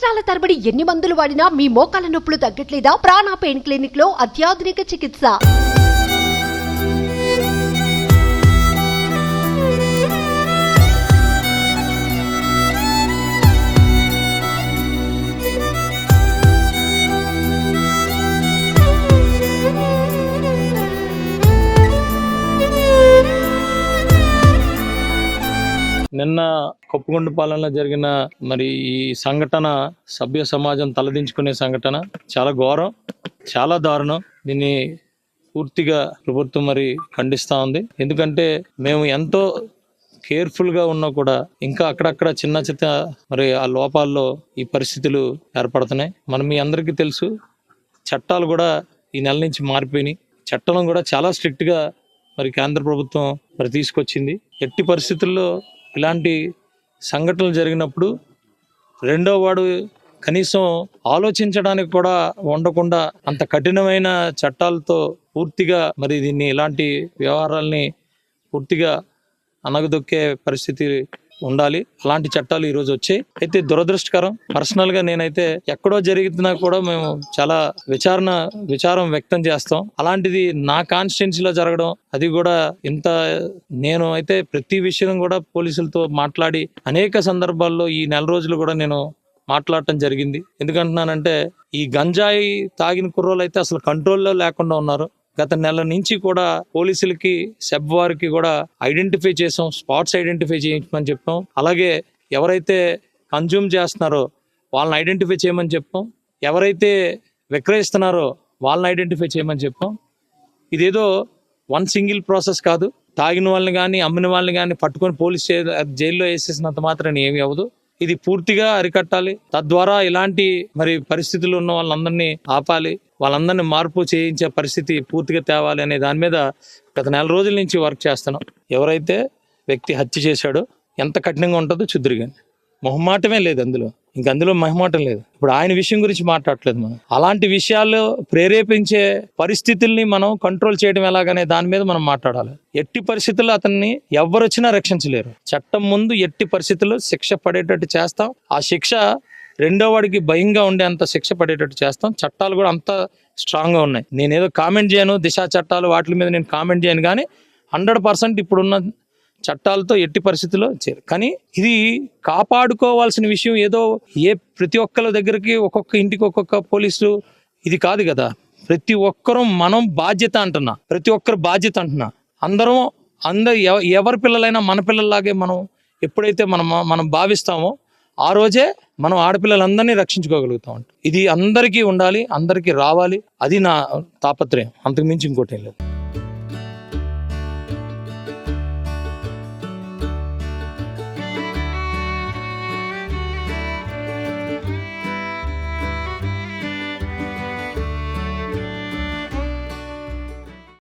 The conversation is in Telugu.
సంవత్సరాల తరబడి ఎన్ని మందులు వాడినా మీ మోకాల నొప్పులు తగ్గట్లేదా? ప్రాణ పెయిన్ క్లినిక్ లో అత్యాధునిక చికిత్స. నిన్న కొప్పగుంటపాలెంలో జరిగిన మరి ఈ సంఘటన సభ్య సమాజం తలదించుకునే సంఘటన చాలా ఘోరం, చాలా దారుణం. దీన్ని పూర్తిగా ప్రభుత్వం మరి ఖండిస్తూ ఉంది. ఎందుకంటే మేము ఎంతో కేర్ఫుల్గా ఉన్నా కూడా ఇంకా అక్కడక్కడ చిన్న మరి ఆ లోపాల్లో ఈ పరిస్థితులు ఏర్పడుతున్నాయి. మనం మీ అందరికీ తెలుసు, చట్టాలు కూడా ఈ నెల నుంచి మారిపోయినాయి. చట్టం కూడా చాలా స్ట్రిక్ట్గా మరి కేంద్ర ప్రభుత్వం మరి తీసుకొచ్చింది. ఎట్టి పరిస్థితుల్లో ఇలాంటి సంఘటనలు జరిగినప్పుడు రెండో వాడు కనీసం ఆలోచించడానికి కూడా ఉండకుండా అంత కఠినమైన చట్టాలతో పూర్తిగా మరి దీన్ని ఇలాంటి వ్యవహారాల్ని పూర్తిగా అనగదొక్కే పరిస్థితి ఉండాలి. అలాంటి చట్టాలు ఈరోజు వచ్చాయి. అయితే దురదృష్టకరం. పర్సనల్గా నేనైతే ఎక్కడో జరుగుతున్నా కూడా మేము చాలా విచారం వ్యక్తం చేస్తాం. అలాంటిది నా కాన్స్టిట్యున్సీలో జరగడం, అది కూడా ఇంత, నేను అయితే ప్రతి విషయం కూడా పోలీసులతో మాట్లాడి అనేక సందర్భాల్లో ఈ నెల రోజులు కూడా నేను మాట్లాడటం జరిగింది. ఎందుకంటున్నానంటే ఈ గంజాయి తాగిన కుర్రోళ్ళు అయితే అసలు కంట్రోల్లో లేకుండా ఉన్నారు. గత నెల నుంచి కూడా పోలీసులకి సెబ్ వారికి కూడా ఐడెంటిఫై చేసాం, స్పాట్స్ ఐడెంటిఫై చేయించమని చెప్పాం. అలాగే ఎవరైతే కన్జ్యూమ్ చేస్తున్నారో వాళ్ళని ఐడెంటిఫై చేయమని చెప్పాం. ఎవరైతే విక్రయిస్తున్నారో వాళ్ళని ఐడెంటిఫై చేయమని చెప్పాం. ఇదేదో వన్ సింగిల్ ప్రాసెస్ కాదు. తాగిన వాళ్ళని కానీ అమ్మిన వాళ్ళని కానీ పట్టుకొని పోలీస్ జైల్లో వేసేసినంత మాత్రాన్ని ఏమీ అవ్వదు. ఇది పూర్తిగా అరికట్టాలి. తద్వారా ఇలాంటి మరి పరిస్థితులు ఉన్న వాళ్ళందరినీ ఆపాలి, వాళ్ళందరినీ మార్పు చేయించే పరిస్థితి పూర్తిగా తేవాలి అనే దాని మీద గత నెల రోజుల నుంచి వర్క్ చేస్తున్నాం. ఎవరైతే వ్యక్తి హత్య చేశాడో ఎంత కఠినంగా ఉంటుందో చూద్దురు కానీ మొహమాటమే లేదు అందులో మొహమాటం లేదు. ఇప్పుడు ఆయన విషయం గురించి మాట్లాడలేదు మనం. అలాంటి విషయాల్లో ప్రేరేపించే పరిస్థితుల్ని మనం కంట్రోల్ చేయడం ఎలాగనే దాని మీద మనం మాట్లాడాలి. ఎట్టి పరిస్థితుల్లో అతన్ని ఎవరు వచ్చినా రక్షించలేరు. చట్టం ముందు ఎట్టి పరిస్థితుల్లో శిక్ష పడేటట్టు చేస్తాం. ఆ శిక్ష రెండో వాడికి భయంగా ఉండే అంత శిక్ష పడేటట్టు చేస్తాం. చట్టాలు కూడా అంత స్ట్రాంగ్గా ఉన్నాయి. నేనేదో కామెంట్ చేయను, దిశా చట్టాలు వాటి మీద నేను కామెంట్ చేయను, కానీ 100% ఇప్పుడున్న చట్టాలతో ఎట్టి పరిస్థితుల్లో చేరు. కానీ ఇది కాపాడుకోవాల్సిన విషయం. ఏదో ప్రతి ఒక్కరి దగ్గరికి ఒక్కొక్క ఇంటికి ఒక్కొక్క పోలీసులు ఇది కాదు కదా. ప్రతి ఒక్కరూ మనం బాధ్యత అంటున్నా, ప్రతి ఒక్కరు బాధ్యత అంటున్నా. ఎవరి పిల్లలైనా మన పిల్లల్లాగే మనం ఎప్పుడైతే మనం భావిస్తామో ఆ రోజే మనం ఆడపిల్లలందరినీ రక్షించుకోగలుగుతాం. ఇది అందరికీ ఉండాలి, అందరికీ రావాలి. అది నా తాపత్రయం, అంతకు మించి ఇంకోటి ఏం లేదు.